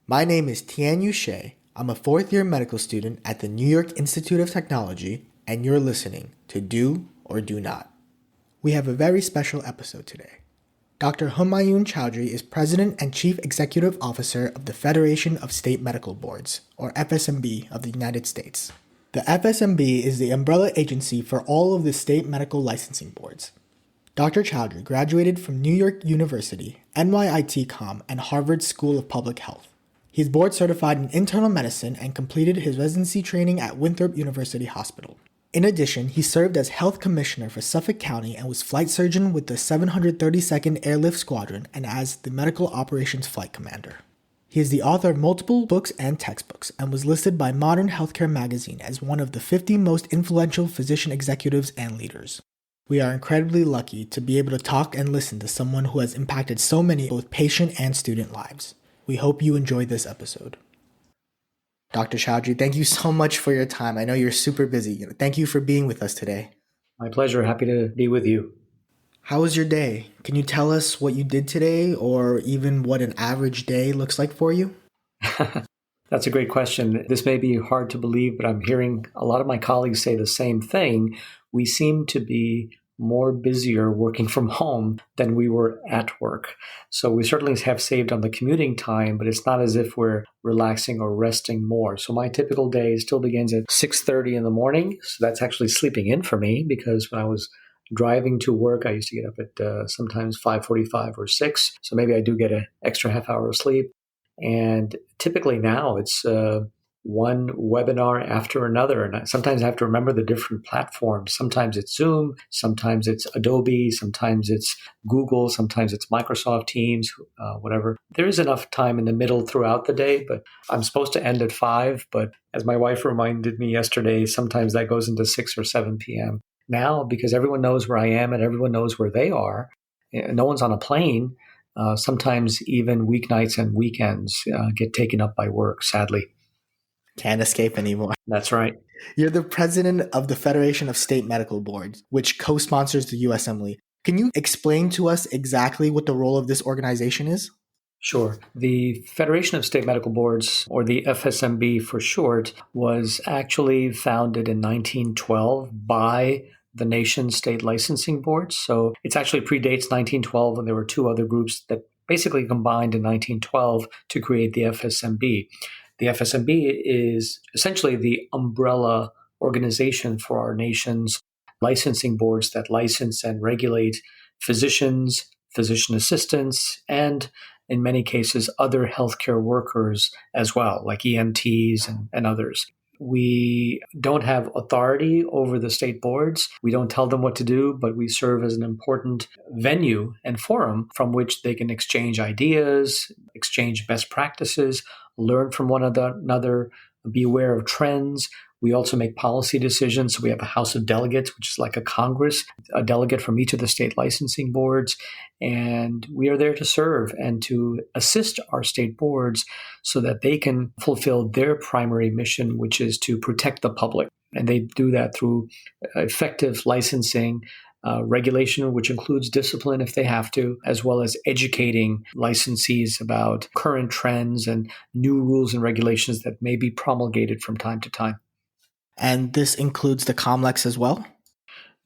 My name is Tian Yu Shea. I'm a fourth year medical student at the New York Institute of Technology, and you're listening to Do or Do Not. We have a very special episode today. Dr. Humayun Chaudhry is President and Chief Executive Officer of the Federation of State Medical Boards, or FSMB, of the United States. The FSMB is the umbrella agency for all of the state medical licensing boards. Dr. Chaudhry graduated from New York University, NYIT Com, and Harvard School of Public Health. He's board certified in internal medicine and completed his residency training at Winthrop University Hospital. In addition, he served as health commissioner for Suffolk County and was flight surgeon with the 732nd Airlift Squadron and as the medical operations flight commander. He is the author of multiple books and textbooks and was listed by Modern Healthcare magazine as one of the 50 most influential physician executives and leaders. We are incredibly lucky to be able to talk and listen to someone who has impacted so many both patient and student lives. We hope you enjoyed this episode. Dr. Chaudhry, thank you so much for your time. I know you're super busy. Thank you for being with us today. My pleasure. Happy to be with you. How was your day? Can you tell us what you did today or even what an average day looks like for you? That's a great question. This may be hard to believe, but I'm hearing a lot of my colleagues say the same thing. We seem to be more busier working from home than we were at work. So we certainly have saved on the commuting time, but it's not as if we're relaxing or resting more. So my typical day still begins at 6:30 in the morning. So that's actually sleeping in for me because when I was driving to work, I used to get up at sometimes 5:45 or 6. So maybe I do get an extra half hour of sleep. And typically now it's one webinar after another. And sometimes I have to remember the different platforms. Sometimes it's Zoom, sometimes it's Adobe, sometimes it's Google, sometimes it's Microsoft Teams, whatever. There is enough time in the middle throughout the day, but I'm supposed to end at 5. But as my wife reminded me yesterday, sometimes that goes into 6 or 7 p.m. Now, because everyone knows where I am and everyone knows where they are, no one's on a plane. Sometimes even weeknights and weekends get taken up by work, sadly. Can't escape anymore. That's right. You're the president of the Federation of State Medical Boards, which co-sponsors the USMLE. Can you explain to us exactly what the role of this organization is? Sure. The Federation of State Medical Boards, or the FSMB for short, was actually founded in 1912 by the nation's state licensing boards. So it actually predates 1912 when there were two other groups that basically combined in 1912 to create the FSMB. The FSMB is essentially the umbrella organization for our nation's licensing boards that license and regulate physicians, physician assistants, and in many cases, other healthcare workers as well, like EMTs and others. We don't have authority over the state boards. We don't tell them what to do, but we serve as an important venue and forum from which they can exchange ideas, exchange best practices, learn from one another, be aware of trends. We also make policy decisions. So we have a House of Delegates, which is like a Congress, a delegate from each of the state licensing boards. And we are there to serve and to assist our state boards so that they can fulfill their primary mission, which is to protect the public. And they do that through effective licensing, regulation, which includes discipline if they have to, as well as educating licensees about current trends and new rules and regulations that may be promulgated from time to time. And this includes the COMLEX as well?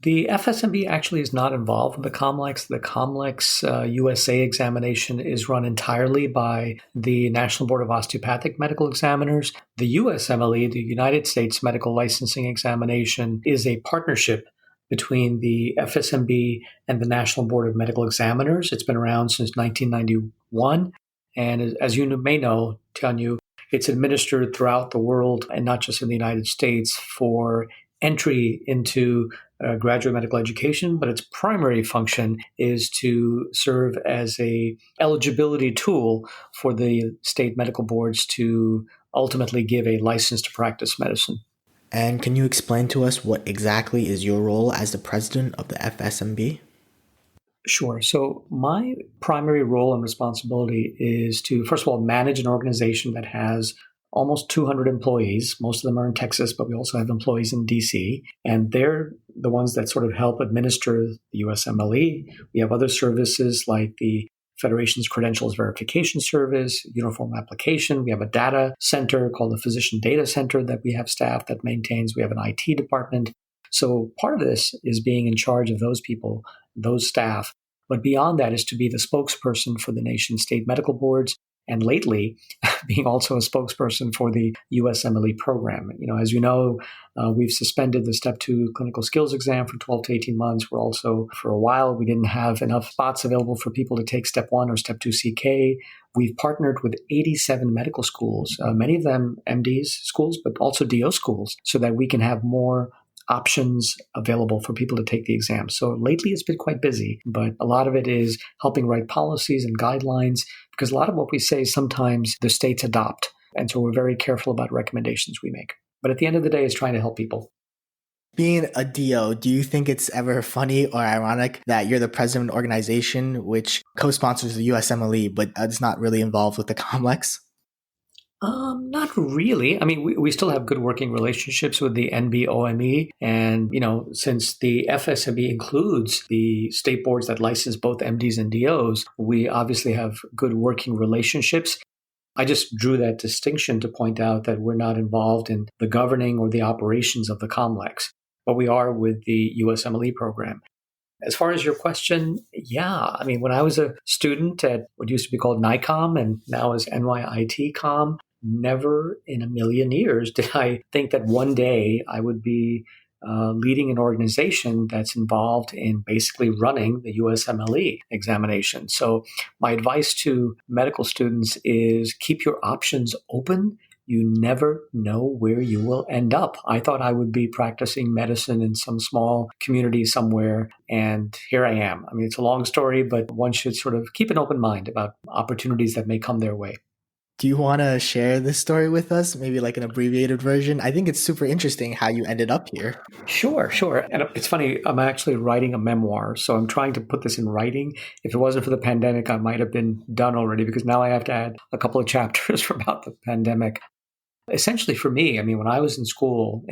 The FSMB actually is not involved with the COMLEX. The COMLEX USA examination is run entirely by the National Board of Osteopathic Medical Examiners. The USMLE, the United States Medical Licensing Examination, is a partnership between the FSMB and the National Board of Medical Examiners. It's been around since 1991. And as you may know, Tianyu, it's administered throughout the world and not just in the United States for entry into graduate medical education, but its primary function is to serve as a eligibility tool for the state medical boards to ultimately give a license to practice medicine. And can you explain to us what exactly is your role as the president of the FSMB? Sure. So my primary role and responsibility is to, first of all, manage an organization that has almost 200 employees. Most of them are in Texas, but we also have employees in DC. And they're the ones that sort of help administer the USMLE. We have other services like the Federation's Credentials Verification Service, uniform application. We have a data center called the Physician Data Center that we have staff that maintains. We have an IT department. So part of this is being in charge of those people, those staff. But beyond that is to be the spokesperson for the nation's state medical boards, and lately being also a spokesperson for the USMLE program. As you know, we've suspended the Step 2 clinical skills exam for 12 to 18 months. We're also, for a while, we didn't have enough spots available for people to take Step 1 or Step 2 CK. We've partnered with 87 medical schools, many of them MDs schools, but also DO schools, so that we can have more options available for people to take the exam. So lately it's been quite busy, but a lot of it is helping write policies and guidelines, because a lot of what we say sometimes the states adopt. And so we're very careful about recommendations we make. But at the end of the day, it's trying to help people. Being a DO, do you think it's ever funny or ironic that you're the president of an organization which co-sponsors the USMLE, but is not really involved with the complex? Not really. I mean, we still have good working relationships with the NBOME. And, since the FSME includes the state boards that license both MDs and DOs, we obviously have good working relationships. I just drew that distinction to point out that we're not involved in the governing or the operations of the complex, but we are with the USMLE program. As far as your question, yeah. I mean, when I was a student at what used to be called NICOM and now is NYITCOM, never in a million years did I think that one day I would be leading an organization that's involved in basically running the USMLE examination. So my advice to medical students is keep your options open. You never know where you will end up. I thought I would be practicing medicine in some small community somewhere, and here I am. I mean, it's a long story, but one should sort of keep an open mind about opportunities that may come their way. Do you want to share this story with us? Maybe like an abbreviated version? I think it's super interesting how you ended up here. Sure. And it's funny, I'm actually writing a memoir, so I'm trying to put this in writing. If it wasn't for the pandemic, I might have been done already, because now I have to add a couple of chapters about the pandemic. Essentially for me, I mean, when I was in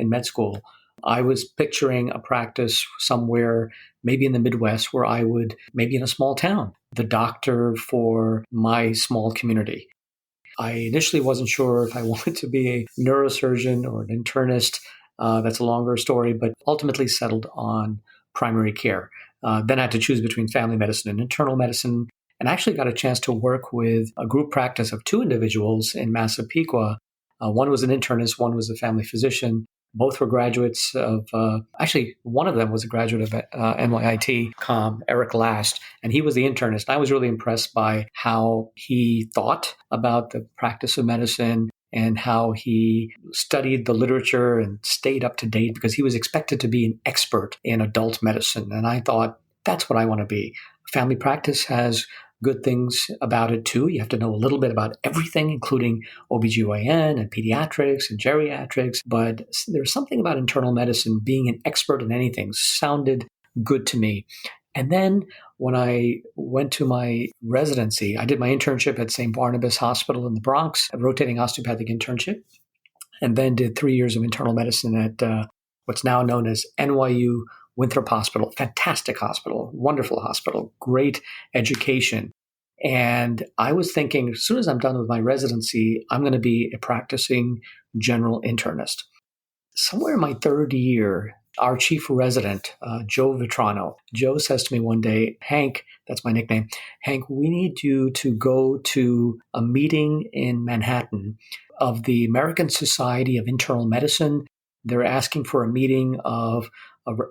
med school, I was picturing a practice somewhere, maybe in the Midwest, where I would, maybe in a small town, the doctor for my small community. I initially wasn't sure if I wanted to be a neurosurgeon or an internist. That's a longer story, but ultimately settled on primary care. Then I had to choose between family medicine and internal medicine, and actually got a chance to work with a group practice of two individuals in Massapequa. One was an internist, one was a family physician. Both were graduates of, actually, one of them was a graduate of NYIT Com, Eric Last, and he was the internist. I was really impressed by how he thought about the practice of medicine and how he studied the literature and stayed up to date, because he was expected to be an expert in adult medicine. And I thought, that's what I want to be. Family practice has good things about it too. You have to know a little bit about everything, including OBGYN and pediatrics and geriatrics. But there's something about internal medicine, being an expert in anything, sounded good to me. And then when I went to my residency, I did my internship at St. Barnabas Hospital in the Bronx, a rotating osteopathic internship, and then did 3 years of internal medicine at what's now known as NYU Winthrop Hospital. Fantastic hospital, wonderful hospital, great education. And I was thinking, as soon as I'm done with my residency, I'm going to be a practicing general internist. Somewhere in my third year, our chief resident, Joe Vitrano, Joe says to me one day, Hank, that's my nickname, Hank, we need you to go to a meeting in Manhattan of the American Society of Internal Medicine. They're asking for a meeting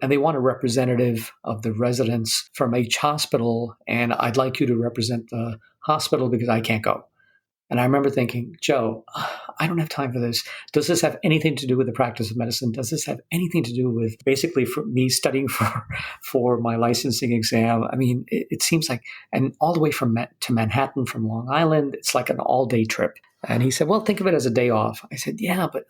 and they want a representative of the residents from each hospital, and I'd like you to represent the hospital because I can't go. And I remember thinking, Joe, I don't have time for this. Does this have anything to do with the practice of medicine? Does this have anything to do with basically for me studying for my licensing exam? I mean, it seems like, and all the way to Manhattan from Long Island, it's like an all-day trip. And he said, well, think of it as a day off. I said, yeah, but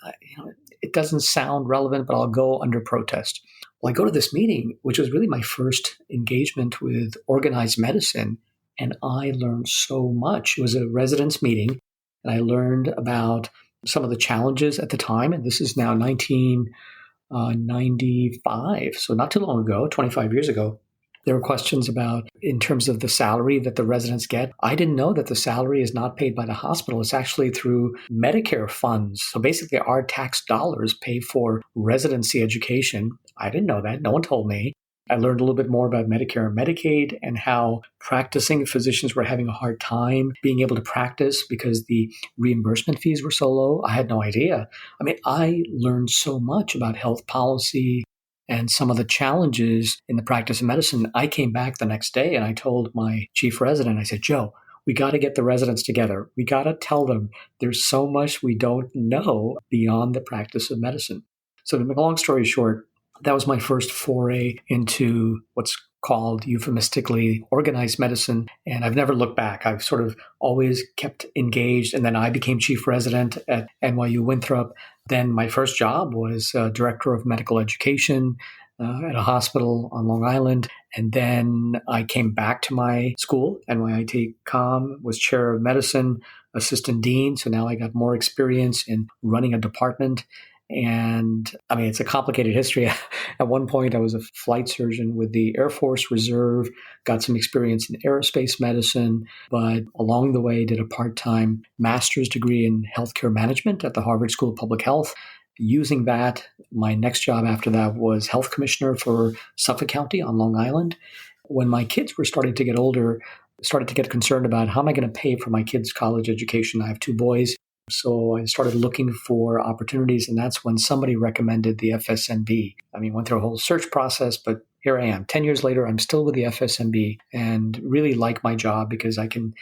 it doesn't sound relevant, but I'll go under protest. Well, I go to this meeting, which was really my first engagement with organized medicine, and I learned so much. It was a residence meeting, and I learned about some of the challenges at the time, and this is now 1995, so not too long ago, 25 years ago. There were questions about, in terms of the salary that the residents get. I didn't know that the salary is not paid by the hospital. It's actually through Medicare funds. So basically, our tax dollars pay for residency education. I didn't know that. No one told me. I learned a little bit more about Medicare and Medicaid and how practicing physicians were having a hard time being able to practice because the reimbursement fees were so low. I had no idea. I mean, I learned so much about health policy and some of the challenges in the practice of medicine. I came back the next day and I told my chief resident, I said, Joe, we got to get the residents together. We got to tell them there's so much we don't know beyond the practice of medicine. So to make a long story short, that was my first foray into what's called euphemistically organized medicine. And I've never looked back. I've sort of always kept engaged. And then I became chief resident at NYU Winthrop. Then my first job was director of medical education at a hospital on Long Island. And then I came back to my school, NYIT Com, was chair of medicine, assistant dean. So now I got more experience in running a department. And I mean, it's a complicated history. At one point, I was a flight surgeon with the Air Force Reserve, got some experience in aerospace medicine, but along the way, did a part-time master's degree in healthcare management at the Harvard School of Public Health. Using that, my next job after that was health commissioner for Suffolk County on Long Island. When my kids were starting to get older, started to get concerned about how am I going to pay for my kids' college education. I have two boys. So I started looking for opportunities, and that's when somebody recommended the FSMB. I mean, went through a whole search process, but here I am. 10 years later, I'm still with the FSMB and really like my job because I'm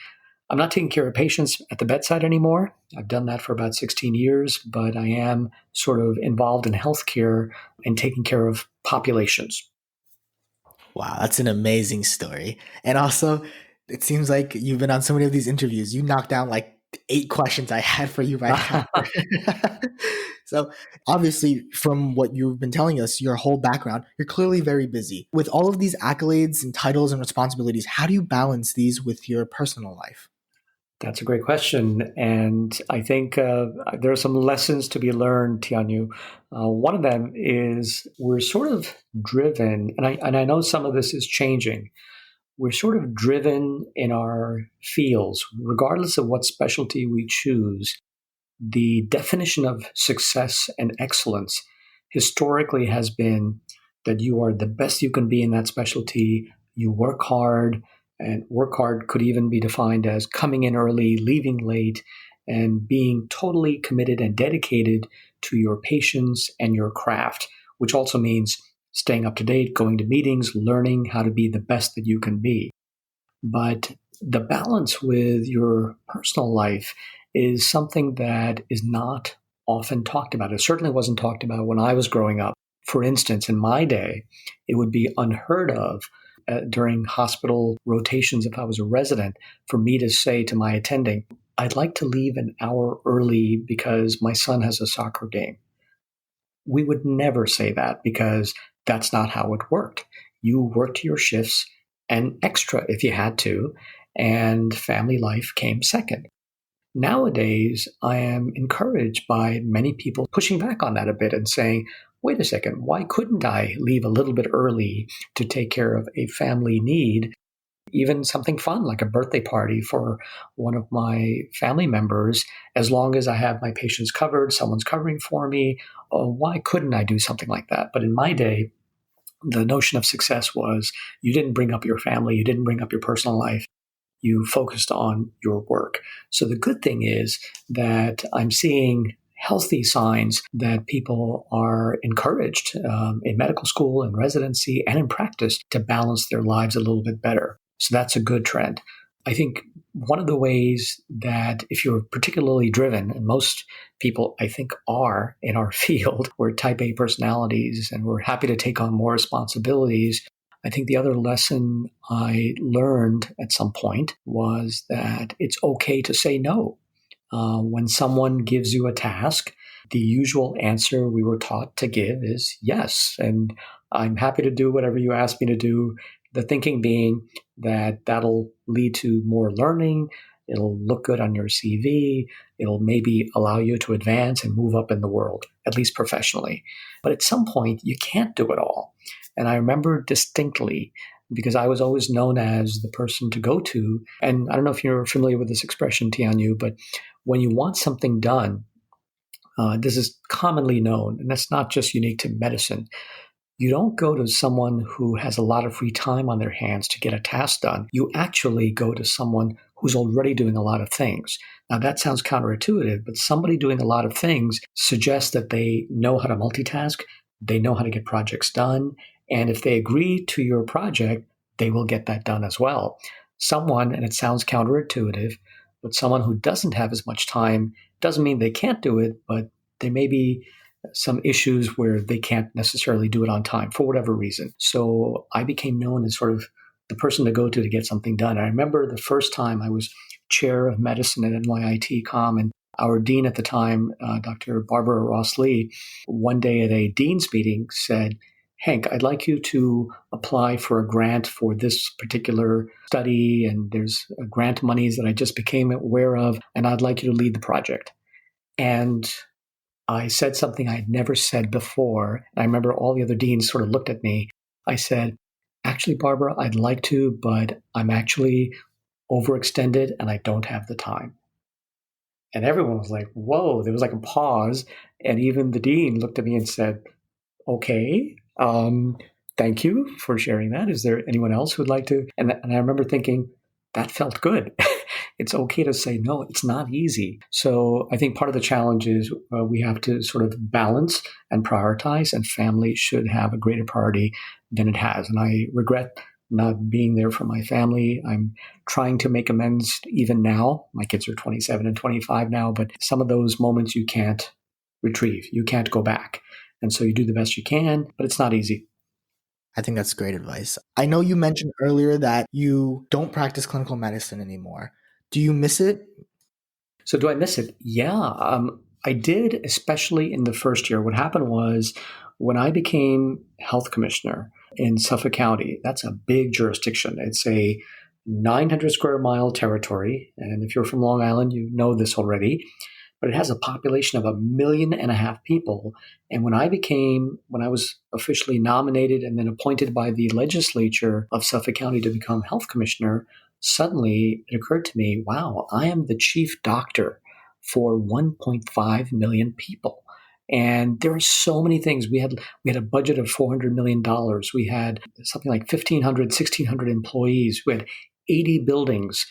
not taking care of patients at the bedside anymore. I've done that for about 16 years, but I am sort of involved in healthcare and taking care of populations. Wow, that's an amazing story. And also, it seems like you've been on so many of these interviews. You knocked down like 8 questions I had for you right after. So obviously, from what you've been telling us, your whole background, you're clearly very busy. With all of these accolades and titles and responsibilities, how do you balance these with your personal life? That's a great question. And I think there are some lessons to be learned, Tianyu. One of them is we're sort of driven, and I know some of this is changing. We're sort of driven in our fields, regardless of what specialty we choose. The definition of success and excellence historically has been that you are the best you can be in that specialty. You work hard, and work hard could even be defined as coming in early, leaving late, and being totally committed and dedicated to your patients and your craft, which also means staying up to date, going to meetings, learning how to be the best that you can be. But the balance with your personal life is something that is not often talked about. It certainly wasn't talked about when I was growing up. For instance, in my day, it would be unheard of during hospital rotations, if I was a resident, for me to say to my attending, I'd like to leave an hour early because my son has a soccer game. We would never say that because that's not how it worked. You worked your shifts and extra if you had to, and family life came second. Nowadays, I am encouraged by many people pushing back on that a bit and saying, wait a second, why couldn't I leave a little bit early to take care of a family need? Even something fun like a birthday party for one of my family members, as long as I have my patients covered, someone's covering for me, why couldn't I do something like that? But in my day, the notion of success was you didn't bring up your family, you didn't bring up your personal life, you focused on your work. So the good thing is that I'm seeing healthy signs that people are encouraged in medical school and residency and in practice to balance their lives a little bit better. So that's a good trend. I think one of the ways that if you're particularly driven, and most people I think are in our field, we're type A personalities and we're happy to take on more responsibilities. I think the other lesson I learned at some point was that it's okay to say no. When someone gives you a task, the usual answer we were taught to give is yes. And I'm happy to do whatever you ask me to do. The thinking being that that'll lead to more learning. It'll look good on your CV. It'll maybe allow you to advance and move up in the world, at least professionally. But at some point, you can't do it all. And I remember distinctly because I was always known as the person to go to. And I don't know if you're familiar with this expression, Tianyu, but when you want something done, this is commonly known, and that's not just unique to medicine. You don't go to someone who has a lot of free time on their hands to get a task done. You actually go to someone who's already doing a lot of things. Now, that sounds counterintuitive, but somebody doing a lot of things suggests that they know how to multitask, they know how to get projects done, and if they agree to your project, they will get that done as well. Someone, and it sounds counterintuitive, but someone who doesn't have as much time doesn't mean they can't do it, but there may be some issues where they can't necessarily do it on time for whatever reason. So I became known as sort of the person to go to get something done. I remember the first time I was chair of medicine at NYIT-COM, and our dean at the time, Dr. Barbara Ross Lee, one day at a dean's meeting said, Hank, I'd like you to apply for a grant for this particular study, and there's grant monies that I just became aware of, and I'd like you to lead the project. And I said something I had never said before. I remember all the other deans sort of looked at me. I said, actually, Barbara, I'd like to, but I'm actually overextended and I don't have the time. And everyone was like, whoa, there was like a pause. And even the dean looked at me and said, okay, thank you for sharing that. Is there anyone else who'd like to? And I remember thinking, that felt good. It's okay to say no. It's not easy. So I think part of the challenge is we have to sort of balance and prioritize, and family should have a greater priority than it has. And I regret not being there for my family. I'm trying to make amends even now. My kids are 27 and 25 now, but some of those moments you can't retrieve. You can't go back. And so you do the best you can, but it's not easy. I think that's great advice. I know you mentioned earlier that you don't practice clinical medicine anymore. Do you miss it? So do I miss it? Yeah, I did, especially in the first year. What happened was when I became health commissioner in Suffolk County, that's a big jurisdiction. It's a 900 square mile territory. And if you're from Long Island, you know this already. But it has a population of 1.5 million people. And when I was officially nominated and then appointed by the legislature of Suffolk County to become health commissioner, suddenly it occurred to me, wow, I am the chief doctor for 1.5 million people. And there are so many things. We had a budget of $400 million. We had something like 1,500, 1,600 employees. We had 80 buildings.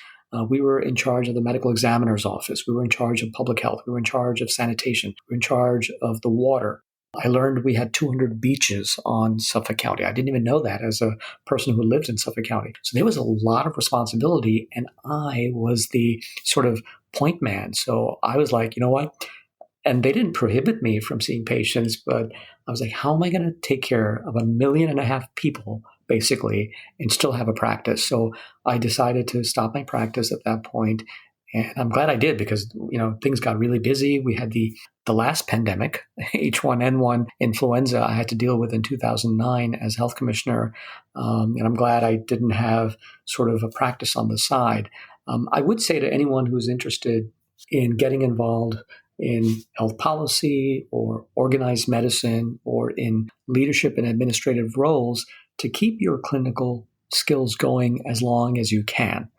We were in charge of the medical examiner's office. We were in charge of public health. We were in charge of sanitation. We were in charge of the water. I learned we had 200 beaches on Suffolk County. I didn't even know that as a person who lived in Suffolk County. So there was a lot of responsibility, and I was the sort of point man. So I was like, you know what? And they didn't prohibit me from seeing patients, but I was like, how am I going to take care of 1.5 million people, basically, and still have a practice? So I decided to stop my practice at that point. And I'm glad I did because, things got really busy. We had the last pandemic, H1N1 influenza, I had to deal with in 2009 as health commissioner. And I'm glad I didn't have sort of a practice on the side. I would say to anyone who's interested in getting involved in health policy or organized medicine or in leadership and administrative roles, to keep your clinical skills going as long as you can,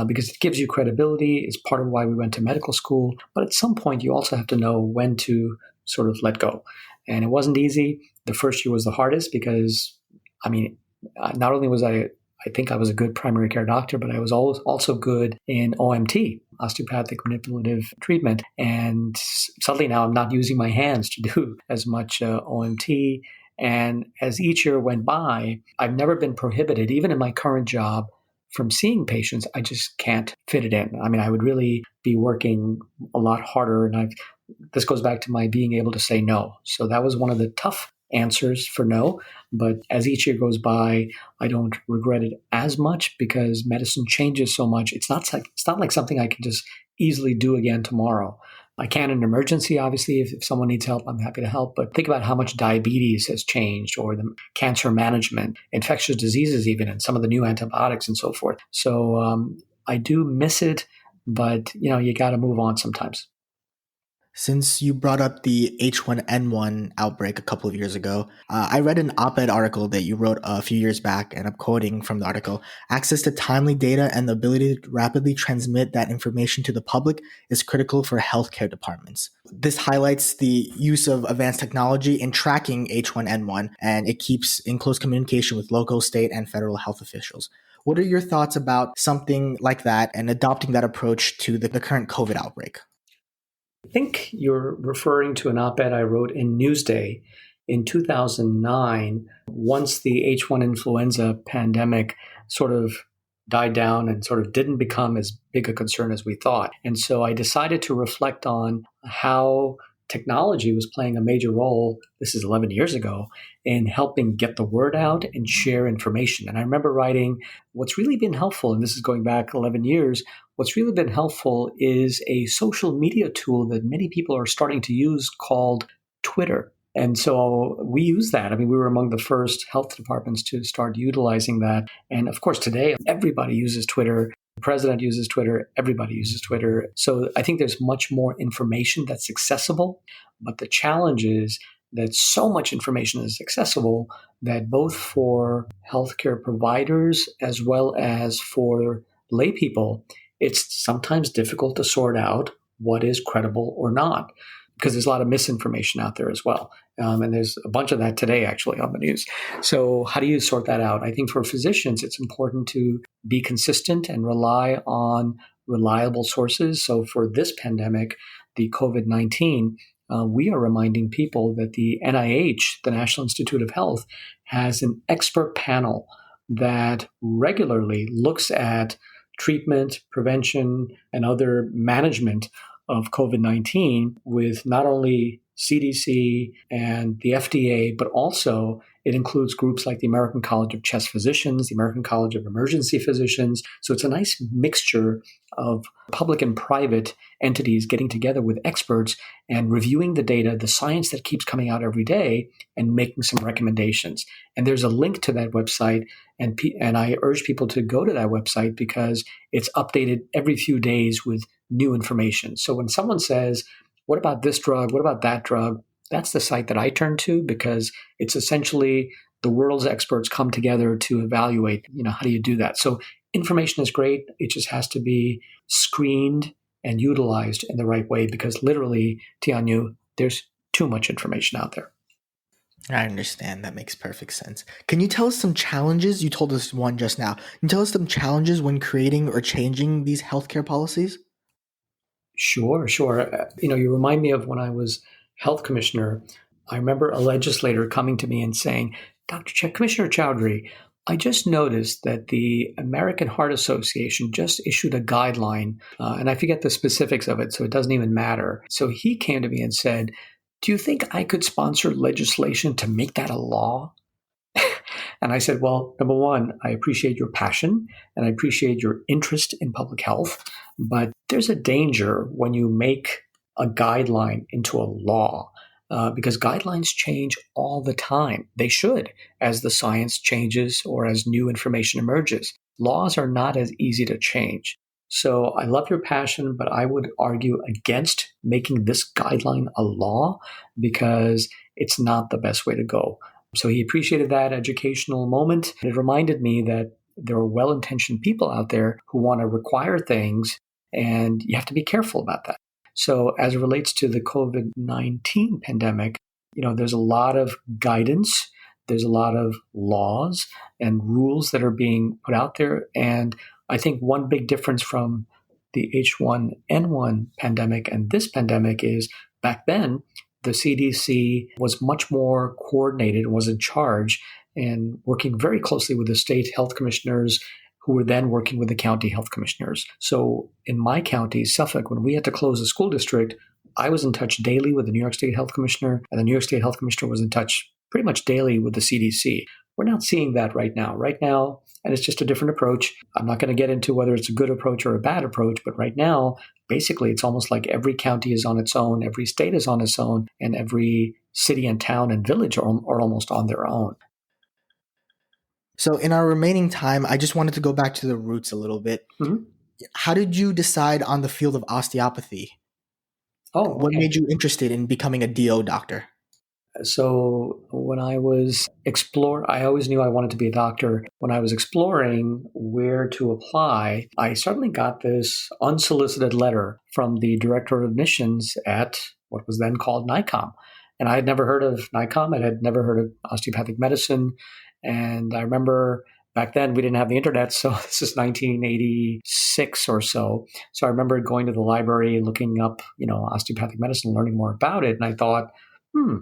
because it gives you credibility. It's part of why we went to medical school. But at some point, you also have to know when to sort of let go. And it wasn't easy. The first year was the hardest because, not only was I think I was a good primary care doctor, but I was also good in OMT, osteopathic manipulative treatment. And suddenly now I'm not using my hands to do as much OMT. And as each year went by, I've never been prohibited, even in my current job, from seeing patients. I just can't fit it in. I would really be working a lot harder. And this goes back to my being able to say no. So that was one of the tough answers for no. But as each year goes by, I don't regret it as much because medicine changes so much. It's not like something I can just easily do again tomorrow. I can in an emergency, obviously. If someone needs help, I'm happy to help. But think about how much diabetes has changed, or the cancer management, infectious diseases even, and some of the new antibiotics and so forth. So I do miss it, but you got to move on sometimes. Since you brought up the H1N1 outbreak a couple of years ago, I read an op-ed article that you wrote a few years back, and I'm quoting from the article. Access to timely data and the ability to rapidly transmit that information to the public is critical for healthcare departments. This highlights the use of advanced technology in tracking H1N1, and it keeps in close communication with local, state, and federal health officials. What are your thoughts about something like that and adopting that approach to the current COVID outbreak? I think you're referring to an op ed I wrote in Newsday in 2009, once the H1 influenza pandemic sort of died down and sort of didn't become as big a concern as we thought. And so I decided to reflect on how technology was playing a major role, this is 11 years ago, in helping get the word out and share information. And I remember writing, what's really been helpful, and this is going back 11 years, what's really been helpful is a social media tool that many people are starting to use called Twitter. And so we use that. I mean, we were among the first health departments to start utilizing that. And of course, today, everybody uses Twitter. The president uses Twitter. Everybody uses Twitter. So I think there's much more information that's accessible. But the challenge is that so much information is accessible that both for healthcare providers as well as for lay people, it's sometimes difficult to sort out what is credible or not, because there's a lot of misinformation out there as well. And there's a bunch of that today, actually, on the news. So how do you sort that out? I think for physicians, it's important to be consistent and rely on reliable sources. So for this pandemic, the COVID-19, we are reminding people that the NIH, the National Institute of Health, has an expert panel that regularly looks at treatment, prevention, and other management of COVID-19 with not only CDC and the FDA, but also it includes groups like the American College of Chest Physicians, the American College of Emergency Physicians. So it's a nice mixture of public and private entities getting together with experts and reviewing the data, the science that keeps coming out every day, and making some recommendations. And there's a link to that website, and I urge people to go to that website because it's updated every few days with new information. So when someone says, what about this drug? What about that drug? That's the site that I turn to because it's essentially the world's experts come together to evaluate, how do you do that? So information is great. It just has to be screened and utilized in the right way because literally, Tianyu, there's too much information out there. I understand. That makes perfect sense. Can you tell us some challenges? You told us one just now. Can you tell us some challenges when creating or changing these healthcare policies? Sure. You remind me of when I was health commissioner. I remember a legislator coming to me and saying, Commissioner Chaudhry, I just noticed that the American Heart Association just issued a guideline, and I forget the specifics of it, so it doesn't even matter. So he came to me and said, do you think I could sponsor legislation to make that a law? And I said, well, number one, I appreciate your passion and I appreciate your interest in public health, but there's a danger when you make a guideline into a law because guidelines change all the time. They should, as the science changes or as new information emerges. Laws are not as easy to change. So I love your passion, but I would argue against making this guideline a law because it's not the best way to go. So he appreciated that educational moment. It reminded me that there are well-intentioned people out there who want to require things, and you have to be careful about that. So as it relates to the COVID-19 pandemic, there's a lot of guidance, there's a lot of laws and rules that are being put out there. And I think one big difference from the H1N1 pandemic and this pandemic is back then, the CDC was much more coordinated and was in charge and working very closely with the state health commissioners who were then working with the county health commissioners. So in my county, Suffolk, when we had to close a school district, I was in touch daily with the New York State Health Commissioner, and the New York State Health Commissioner was in touch pretty much daily with the CDC. We're not seeing that right now. And it's just a different approach. I'm not going to get into whether it's a good approach or a bad approach, but right now, basically, it's almost like every county is on its own, every state is on its own, and every city and town and village are almost on their own. So in our remaining time, I just wanted to go back to the roots a little bit. Mm-hmm. How did you decide on the field of osteopathy? Oh, What okay. made you interested in becoming a DO doctor? So when I always knew I wanted to be a doctor. When I was exploring where to apply, I suddenly got this unsolicited letter from the director of admissions at what was then called NICOM. And I had never heard of NICOM. I had never heard of osteopathic medicine. And I remember back then we didn't have the internet. So this is 1986 or so. So I remember going to the library, looking up, osteopathic medicine, learning more about it. And I thought, hmm,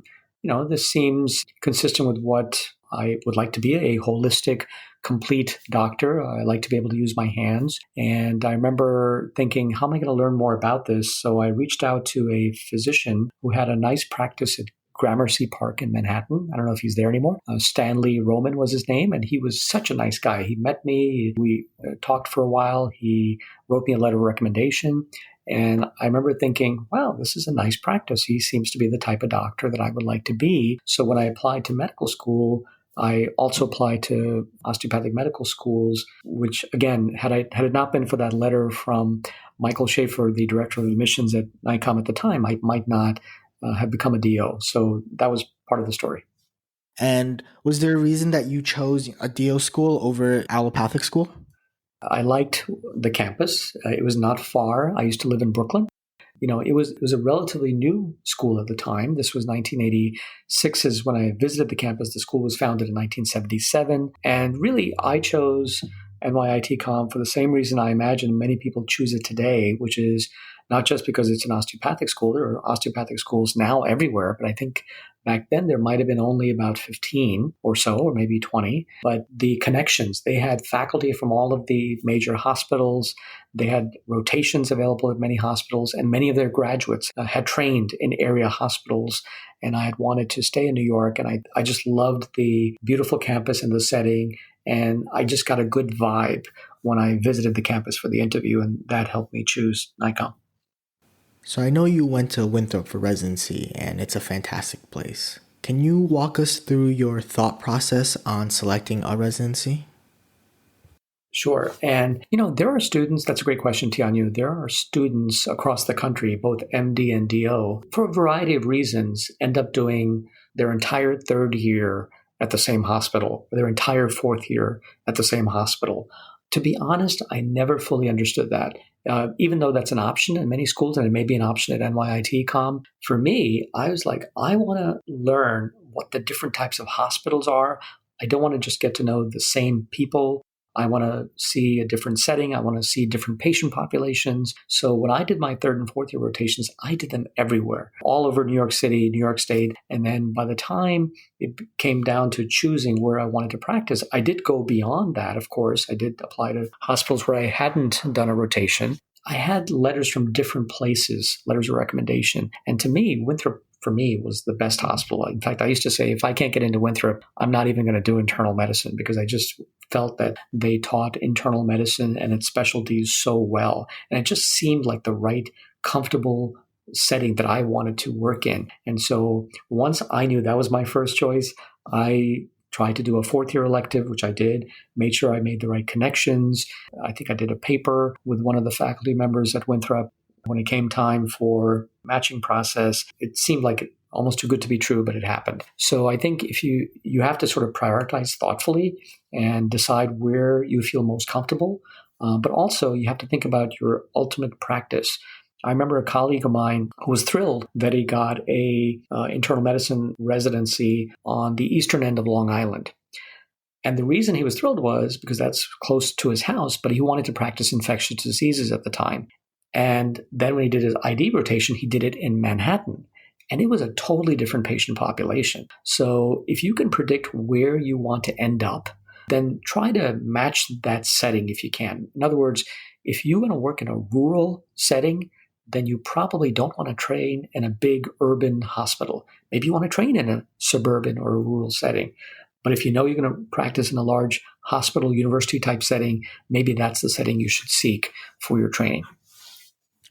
this seems consistent with what I would like to be, a holistic, complete doctor. I like to be able to use my hands. And I remember thinking, how am I going to learn more about this? So I reached out to a physician who had a nice practice at Gramercy Park in Manhattan. I don't know if he's there anymore. Stanley Roman was his name, and he was such a nice guy. He met me. We talked for a while. He wrote me a letter of recommendation. And I remember thinking, wow, this is a nice practice. He seems to be the type of doctor that I would like to be. So when I applied to medical school, I also applied to osteopathic medical schools, which again, had it not been for that letter from Michael Schaefer, the director of admissions at NICOM at the time, I might not have become a DO. So that was part of the story. And was there a reason that you chose a DO school over allopathic school? I liked the campus. It was not far. I used to live in Brooklyn. It was a relatively new school at the time. This was 1986 is when I visited the campus. The school was founded in 1977. And really, I chose NYIT-COM for the same reason I imagine many people choose it today, which is not just because it's an osteopathic school. There are osteopathic schools now everywhere, but I think back then there might have been only about 15 or so, or maybe 20. But the connections, they had faculty from all of the major hospitals. They had rotations available at many hospitals, and many of their graduates had trained in area hospitals. And I had wanted to stay in New York, and I just loved the beautiful campus and the setting. And I just got a good vibe when I visited the campus for the interview, and that helped me choose NICOM. So I know you went to Winthrop for residency, and it's a fantastic place. Can you walk us through your thought process on selecting a residency? Sure. And, there are students, that's a great question, Tianyu. There are students across the country, both MD and DO, for a variety of reasons, end up doing their entire third year at the same hospital, or their entire fourth year at the same hospital. To be honest, I never fully understood that. Even though that's an option in many schools, and it may be an option at NYIT-COM, for me, I was like, I want to learn what the different types of hospitals are. I don't want to just get to know the same people. I want to see a different setting. I want to see different patient populations. So when I did my third and fourth year rotations, I did them everywhere, all over New York City, New York State. And then by the time it came down to choosing where I wanted to practice, I did go beyond that, of course. I did apply to hospitals where I hadn't done a rotation. I had letters from different places, letters of recommendation. And to me, Winthrop for me was the best hospital. In fact, I used to say, if I can't get into Winthrop, I'm not even going to do internal medicine, because I just felt that they taught internal medicine and its specialties so well. And it just seemed like the right, comfortable setting that I wanted to work in. And so once I knew that was my first choice, I tried to do a fourth year elective, which I did, made sure I made the right connections. I think I did a paper with one of the faculty members at Winthrop. When it came time for matching process, it seemed like almost too good to be true, but it happened. So I think if you have to sort of prioritize thoughtfully and decide where you feel most comfortable, but also you have to think about your ultimate practice. I remember a colleague of mine who was thrilled that he got a internal medicine residency on the eastern end of Long Island. And the reason he was thrilled was because that's close to his house, but he wanted to practice infectious diseases at the time. And then when he did his ID rotation, he did it in Manhattan. And it was a totally different patient population. So if you can predict where you want to end up, then try to match that setting if you can. In other words, if you want to work in a rural setting, then you probably don't want to train in a big urban hospital. Maybe you want to train in a suburban or a rural setting. But if you know you're going to practice in a large hospital, university type setting, maybe that's the setting you should seek for your training.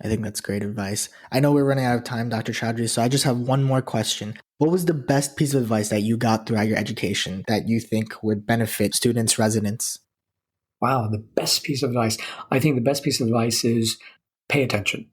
I think that's great advice. I know we're running out of time, Dr. Chaudhry, so I just have one more question. What was the best piece of advice that you got throughout your education that you think would benefit students, residents? Wow, the best piece of advice. I think the best piece of advice is pay attention.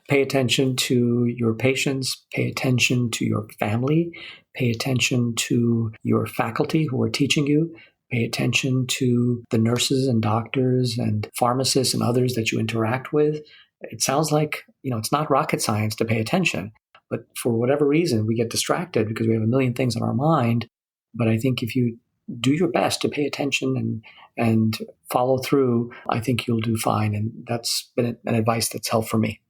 Pay attention to your patients, pay attention to your family, pay attention to your faculty who are teaching you, pay attention to the nurses and doctors and pharmacists and others that you interact with. It sounds like, it's not rocket science to pay attention, but for whatever reason, we get distracted because we have a million things on our mind. But I think if you do your best to pay attention and follow through, I think you'll do fine. And that's been an advice that's helped for me.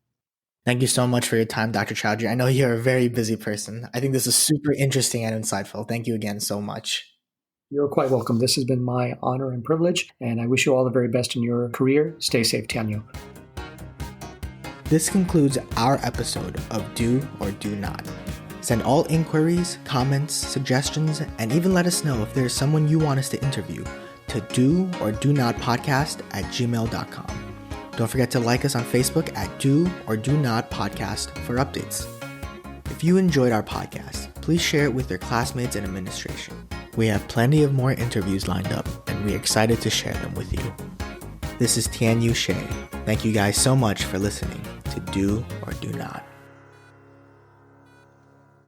Thank you so much for your time, Dr. Chaudhry. I know you're a very busy person. I think this is super interesting and insightful. Thank you again so much. You're quite welcome. This has been my honor and privilege, and I wish you all the very best in your career. Stay safe, Tianyu. This concludes our episode of Do or Do Not. Send all inquiries, comments, suggestions, and even let us know if there's someone you want us to interview to doordonotpodcast@gmail.com. Don't forget to like us on Facebook at Do or Do Not Podcast for updates. If you enjoyed our podcast, please share it with your classmates and administration. We have plenty of more interviews lined up, and we're excited to share them with you. This is Tianyu Shea. Thank you guys so much for listening to Do or Do Not.